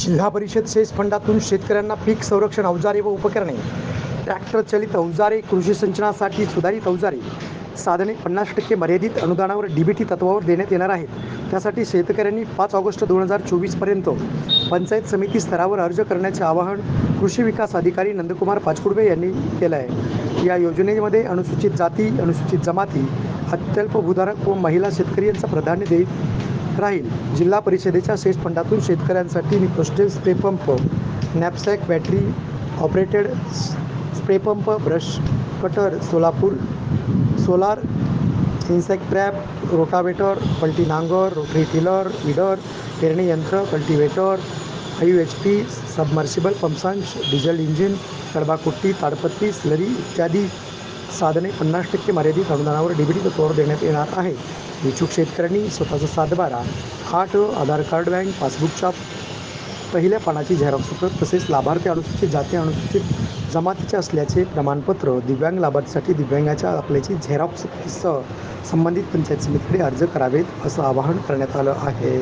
जिल्हा परिषद सेस फंडातून शेतकऱ्यांना पीक संरक्षण अवजारे व उपकरणे, ट्रॅक्टर चलित अवजारे, कृषी सिंचनासाठी सुधारित अवजारे, साधने 50% मर्यादित अनुदानावर डीबीटी तत्वावर देण्यात येणार आहेत. त्यासाठी शेतकऱ्यांनी 5 ऑगस्ट 2024 पर्यंत पंचायत समिती स्तरावर अर्ज करण्याचे आवाहन कृषी विकास अधिकारी नंदकुमार पाचपुडवे यांनी केलं आहे. या योजनेमध्ये अनुसूचित जाती, अनुसूचित जमाती, अत्यल्प भूधारक व महिला शेतकरी यांचा प्राधान्य देत राहील. जिल्हा परिषदेच्या सेस फंडातून शेतकऱ्यांसाठी निकोस्टेल spray pump, knapsack battery operated spray pump, brush cutter, solar insect trap, rotavator, पलटी नांगर, रोटरी टिलर, विडर, पेरणी यंत्र, कल्टिवेटर, 5 HP सबमर्सिबल पंपसंच, डिझेल इंजिन, कडबाकुट्टी, ताडपत्री, स्लरी इत्यादी साधने 50% मर्यादित अनुदानावर डीबीटी तत्वावर देण्यात येणार आहे. इच्छुक शेतकऱ्यांनी स्वतःचा 7/12, 8 आधार कार्ड, बँक पासबुकच्या पहिल्या पानाची झेरॉक्स प्रत तसेच लाभार्थी अनुसूचित जाती, अनुसूचित जमातीचे असल्याचे प्रमाणपत्र, दिव्यांग लाभार्थीसाठी दिव्यांगाच्या दाखल्याची झेरॉक्स सह संबंधित पंचायत समितीकडे अर्ज करावेत, असं आवाहन करण्यात आलं आहे.